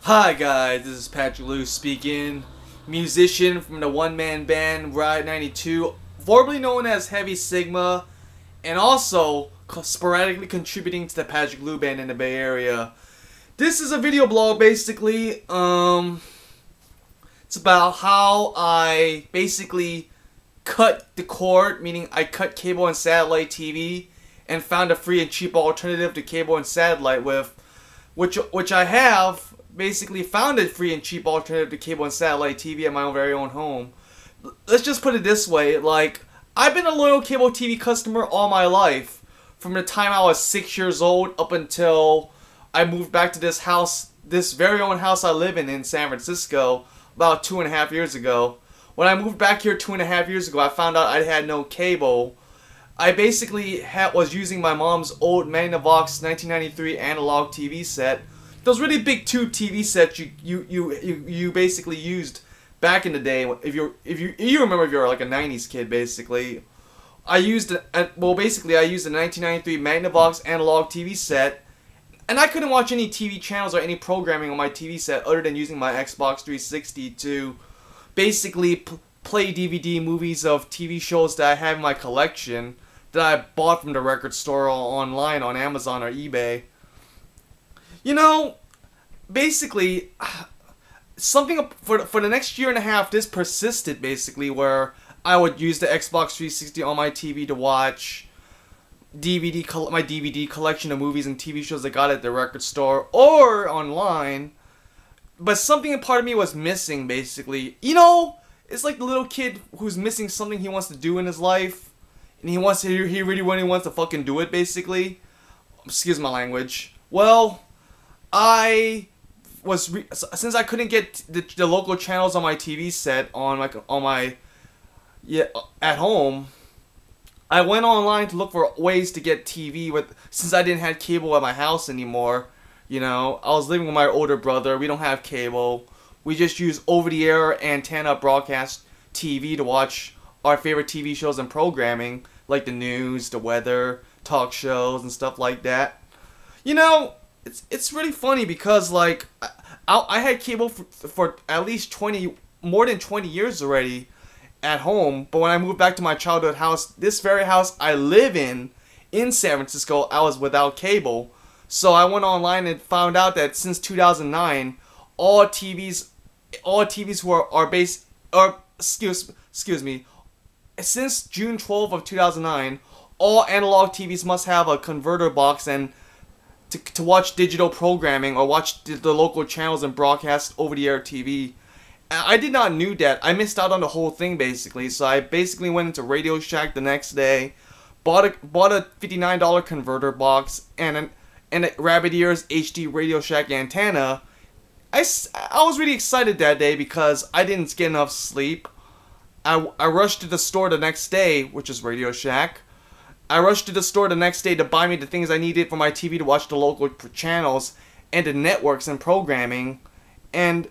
Hi guys, this is Patrick Lou speaking, musician from the one-man band Riot 92, formerly known as Heavy Sigma, and also sporadically contributing to the Patrick Lou band in the Bay Area. This is a video blog basically. It's about how I basically cut the cord, meaning I cut cable and satellite TV, and found a free and cheap alternative to cable and satellite with, which I have. Basically found a free and cheap alternative to cable and satellite TV at my own very own home. Let's just put it this way, like, I've been a loyal cable TV customer all my life. From the time I was 6 years old up until I moved back to this house, this very own house I live in San Francisco, about 2.5 years ago. When I moved back here 2.5 years ago, I found out I had no cable. I basically was using my mom's old Magnavox 1993 analog TV set. Those really big tube TV sets you basically used back in the day. If you remember, if you're like a 90s kid, basically. I used a 1993 Magnavox analog TV set, and I couldn't watch any TV channels or any programming on my TV set other than using my Xbox 360 to basically play DVD movies of TV shows that I have in my collection that I bought from the record store or online on Amazon or eBay. You know, basically, something for the next year and a half, this persisted basically, where I would use the Xbox 360 on my TV to watch my DVD collection of movies and TV shows I got at the record store or online. But something a part of me was missing, basically. You know, it's like the little kid who's missing something he wants to do in his life, and he really wants to fucking do it, basically. Excuse my language. Well, since I couldn't get the local channels on my TV set at home, I went online to look for ways to get TV since I didn't have cable at my house anymore. You know, I was living with my older brother. We don't have cable. We just use over-the-air antenna broadcast TV to watch our favorite TV shows and programming, like the news, the weather, talk shows, and stuff like that. You know, it's really funny because, like, I had cable for at least more than 20 years already at home, but when I moved back to my childhood house, this very house I live in San Francisco, I was without cable. So I went online and found out that since 2009, all TVs since June 12th of 2009, all analog TVs must have a converter box and to watch digital programming or watch the local channels and broadcast over-the-air TV. I did not knew that. I missed out on the whole thing, basically. So I basically went into Radio Shack the next day, bought a $59 converter box and a Rabbit Ears HD Radio Shack antenna. I was really excited that day because I didn't get enough sleep. I rushed to the store the next day, which is Radio Shack. I rushed to the store the next day to buy me the things I needed for my TV to watch the local channels and the networks and programming, and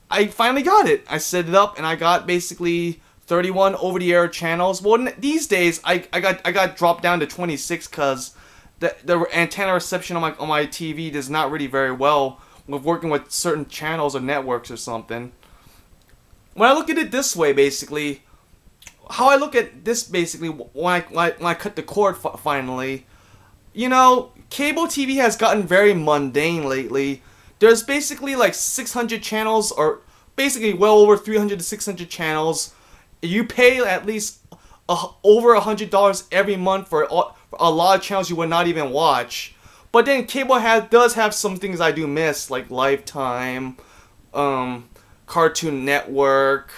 I finally got it. I set it up and I got basically 31 over-the-air channels. Well, these days I got dropped down to 26 because the antenna reception on my TV does not really very well with working with certain channels or networks or something. When I look at it this way, basically, how I look at this basically when I cut the cord finally, you know, cable TV has gotten very mundane lately. There's basically like 600 channels, or basically well over 300 to 600 channels. You pay at least over $100 every month for a lot of channels you would not even watch. But then cable does have some things I do miss, like Lifetime, Cartoon Network,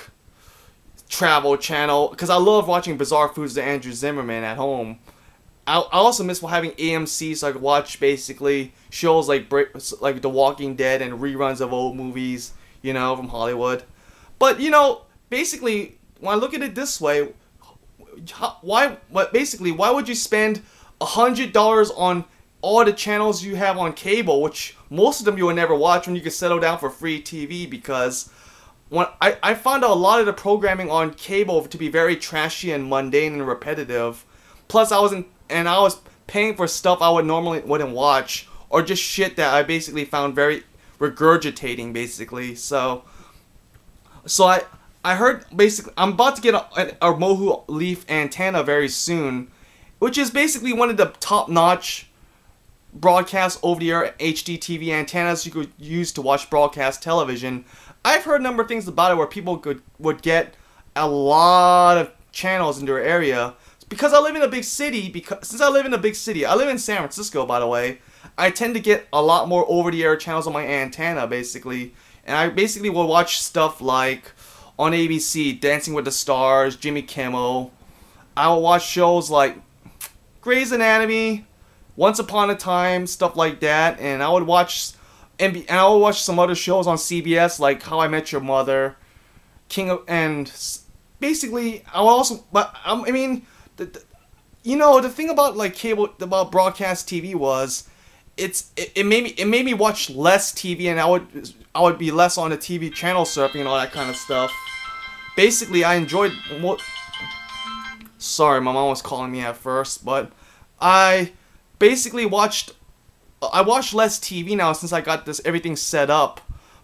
Travel Channel, because I love watching Bizarre Foods with Andrew Zimmerman at home. I also miss having AMC so I could watch basically shows like The Walking Dead and reruns of old movies, you know, from Hollywood. But, you know, basically, when I look at it this way, why would you spend $100 on all the channels you have on cable, which most of them you will never watch, when you can settle down for free TV? Because when I found a lot of the programming on cable to be very trashy and mundane and repetitive. Plus, I was paying for stuff I wouldn't watch, or just shit that I basically found very regurgitating basically. So I heard basically I'm about to get a Mohu Leaf antenna very soon, which is basically one of the top-notch broadcast over-the-air HD TV antennas you could use to watch broadcast television. I've heard a number of things about it where people would get a lot of channels in their area. Because I live in a big city, since I live in a big city, I live in San Francisco, by the way, I tend to get a lot more over-the-air channels on my antenna, basically. And I basically will watch stuff like, on ABC, Dancing with the Stars, Jimmy Kimmel. I will watch shows like Grey's Anatomy, Once Upon a Time, stuff like that. And I would watch some other shows on CBS, like How I Met Your Mother, and basically, I will also, but I mean, the thing about like about broadcast TV was, it made me watch less TV, and I would be less on the TV channel surfing and all that kind of stuff. Basically, I enjoyed more. Sorry, my mom was calling me at first, but I basically watched less TV now since I got everything set up.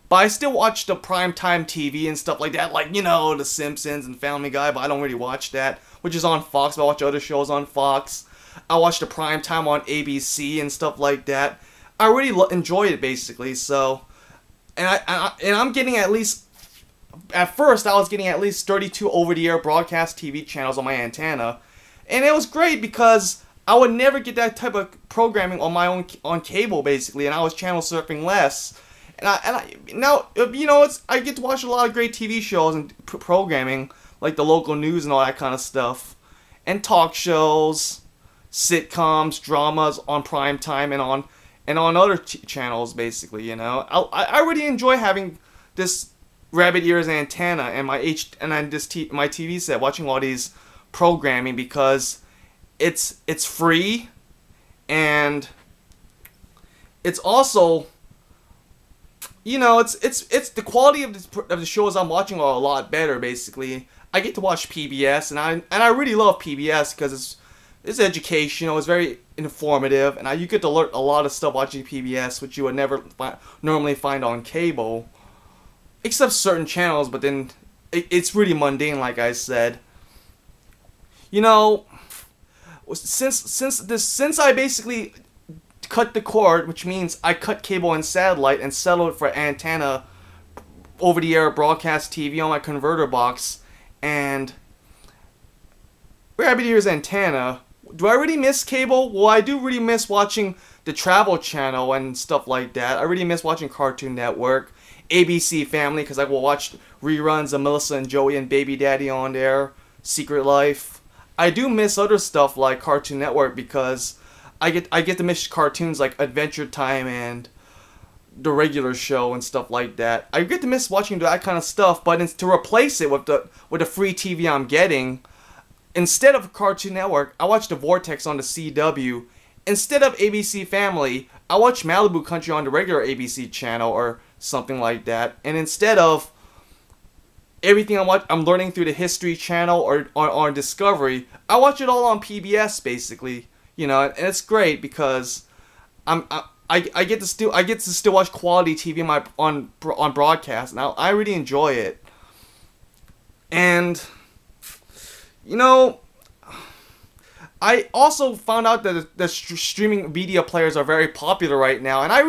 But I still watch the primetime TV and stuff like that, like, The Simpsons and Family Guy, but I don't really watch that, which is on Fox, but I watch other shows on Fox. I watch the primetime on ABC and stuff like that. I really enjoy it, basically, so... And I'm getting at least... At first, I was getting at least 32 over-the-air broadcast TV channels on my antenna. And it was great because I would never get that type of programming on my own on cable, basically, and I was channel surfing less. Now I get to watch a lot of great TV shows and programming, like the local news and all that kind of stuff, and talk shows, sitcoms, dramas on primetime and on other channels, basically. I really enjoy having this rabbit ears antenna and my my TV set, watching all these programming, because it's free, and it's also, it's the quality of the shows I'm watching are a lot better, basically. I get to watch PBS, and I really love PBS because it's educational, it's very informative, and you get to learn a lot of stuff watching PBS, which you would never normally find on cable, except certain channels. But then it's really mundane, like I said. Since I basically cut the cord, which means I cut cable and satellite and settled for antenna over-the-air broadcast TV on my converter box and rabbit ears antenna. Do I really miss cable? Well, I do really miss watching the Travel Channel and stuff like that. I really miss watching Cartoon Network, ABC Family, because I will watch reruns of Melissa and Joey and Baby Daddy on there, Secret Life. I do miss other stuff like Cartoon Network because I get to miss cartoons like Adventure Time and the regular show and stuff like that. I get to miss watching that kind of stuff, but to replace it with the free TV I'm getting, instead of Cartoon Network, I watch the Vortex on the CW. Instead of ABC Family, I watch Malibu Country on the regular ABC channel or something like that. And instead of everything I'm learning through the History Channel or on Discovery, I watch it all on PBS, basically. And it's great because I get to still watch quality TV on broadcast. Now I really enjoy it, and I also found out that the streaming media players are very popular right now, and I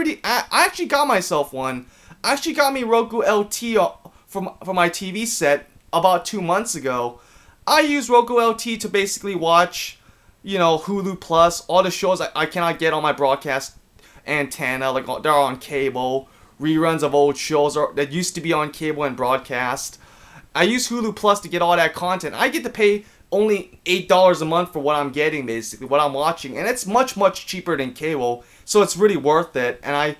actually got myself one. I actually got me Roku LT for my TV set about 2 months ago. I use Roku LT to basically watch Hulu Plus, all the shows I cannot get on my broadcast antenna, like they're on cable, reruns of old shows that used to be on cable and broadcast. I use Hulu Plus to get all that content. I get to pay only $8 a month for what I'm getting, basically, what I'm watching, and it's much, much cheaper than cable, so it's really worth it. And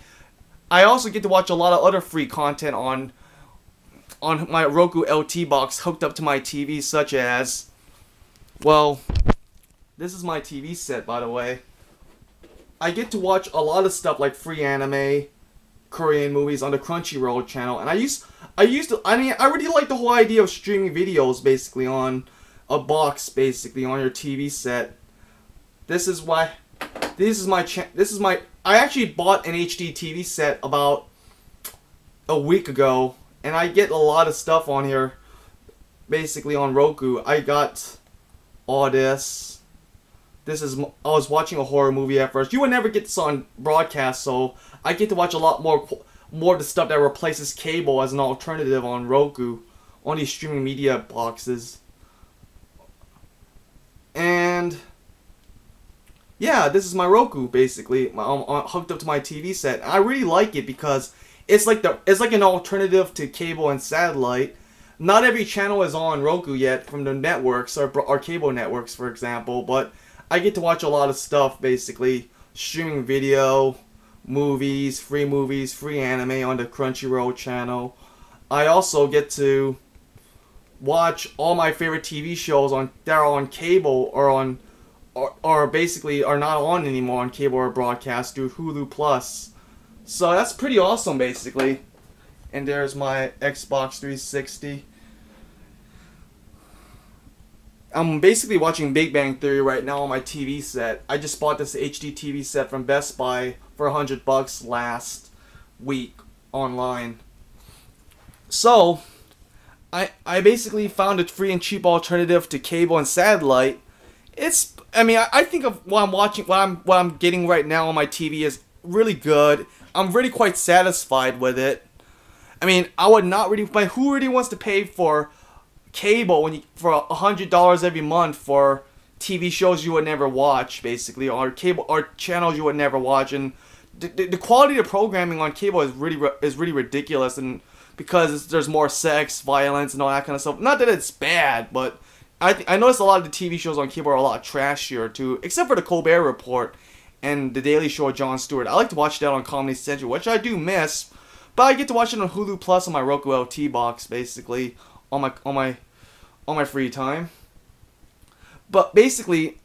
I also get to watch a lot of other free content on my Roku LT box hooked up to my TV, such as, well, this is my TV set, by the way. I get to watch a lot of stuff like free anime, Korean movies on the Crunchyroll channel, and I really like the whole idea of streaming videos basically on a box, basically on your TV set. I actually bought an HD TV set about a week ago, and I get a lot of stuff on here. Basically on Roku, I got all this. This is, I was watching a horror movie at first. You would never get this on broadcast, so I get to watch a lot more of the stuff that replaces cable as an alternative on Roku, on these streaming media boxes. And yeah, this is my Roku basically. I'm hooked up to my TV set. I really like it because it's like an alternative to cable and satellite. Not every channel is on Roku yet from the networks or cable networks, for example, but I get to watch a lot of stuff basically. Streaming video, movies, free anime on the Crunchyroll channel. I also get to watch all my favorite TV shows that are on cable or basically are not on anymore on cable or broadcast through Hulu Plus. So that's pretty awesome basically. And there's my Xbox 360. I'm basically watching Big Bang Theory right now on my TV set. I just bought this HD TV set from Best Buy for $100 last week online. So, I basically found a free and cheap alternative to cable and satellite. I think of what I'm watching, what I'm getting right now on my TV is really good. I'm really quite satisfied with it. I mean, I would not really, but who really wants to pay for cable for $100 every month for TV shows you would never watch, basically, or cable or channels you would never watch? And the quality of programming on cable is really ridiculous, and because there's more sex, violence, and all that kind of stuff. Not that it's bad, but I noticed a lot of the TV shows on cable are a lot trashier too, except for the Colbert Report and the Daily Show with Jon Stewart. I like to watch that on Comedy Central, which I do miss, but I get to watch it on Hulu Plus on my Roku LT box, basically, on my free time. But basically,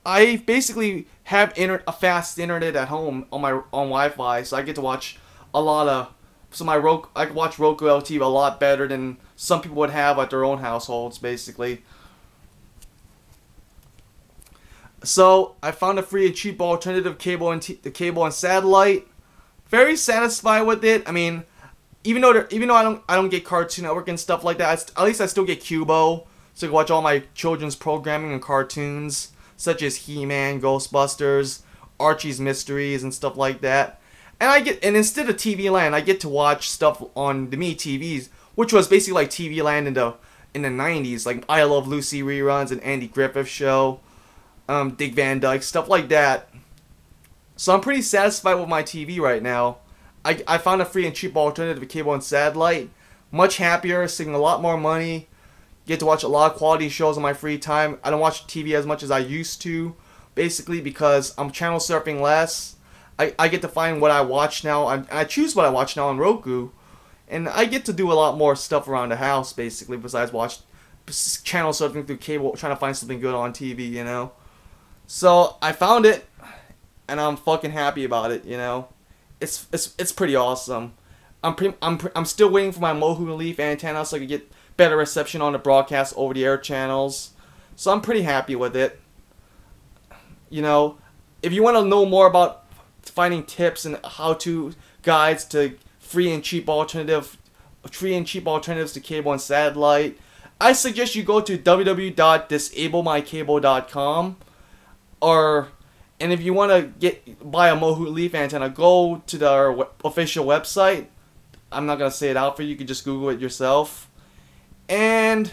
I basically have a fast internet at home on Wi-Fi, so I get to watch a lot of. So I can watch Roku LT a lot better than some people would have at their own households, basically. So I found a free and cheap alternative cable and satellite. Very satisfied with it. I mean, even though I don't get Cartoon Network and stuff like that, at least I still get Cubo, so I can watch all my children's programming and cartoons such as He-Man, Ghostbusters, Archie's Mysteries, and stuff like that. And instead of TV Land, I get to watch stuff on the MeTVs, which was basically like TV Land in the 90s, like I Love Lucy reruns and Andy Griffith Show, Dick Van Dyke, stuff like that. So I'm pretty satisfied with my TV right now. I found a free and cheap alternative to cable and satellite. Much happier, saving a lot more money. Get to watch a lot of quality shows on my free time. I don't watch TV as much as I used to, basically because I'm channel surfing less. I get to find what I watch now. I choose what I watch now on Roku. And I get to do a lot more stuff around the house, basically, besides watch channel surfing through cable, trying to find something good on TV, you know. So I found it, and I'm fucking happy about it, you know. It's pretty awesome. I'm still waiting for my Mohu Leaf antenna so I can get better reception on the broadcast over-the-air channels. So I'm pretty happy with it. You know, if you want to know more about finding tips and how-to guides to free and cheap alternatives to cable and satellite, I suggest you go to www.disablemycable.com, and if you want to buy a Mohu Leaf antenna, go to their official website. I'm not gonna say it out for you. You can just Google it yourself. And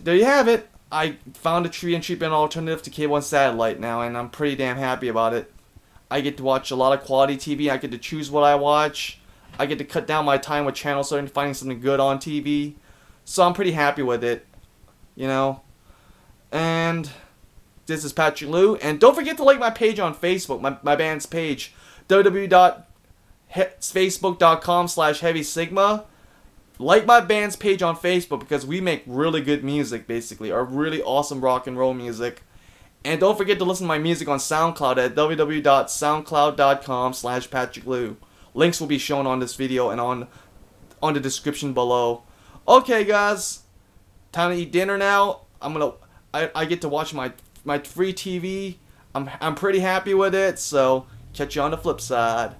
there you have it. I found a free and cheap alternative to cable and satellite now, and I'm pretty damn happy about it. I get to watch a lot of quality TV. I get to choose what I watch. I get to cut down my time with channel surfing, finding something good on TV. So I'm pretty happy with it, you know. And this is Patrick Liu. And don't forget to like my page on Facebook, my band's page, www.facebook.com/Heavy Sigma. Like my band's page on Facebook because we make really good music, basically, or really awesome rock and roll music. And don't forget to listen to my music on SoundCloud at www.soundcloud.com/Patrick Liu. Links will be shown on this video and on the description below. Okay, guys, time to eat dinner now. I get to watch my free TV. I'm pretty happy with it. So catch you on the flip side.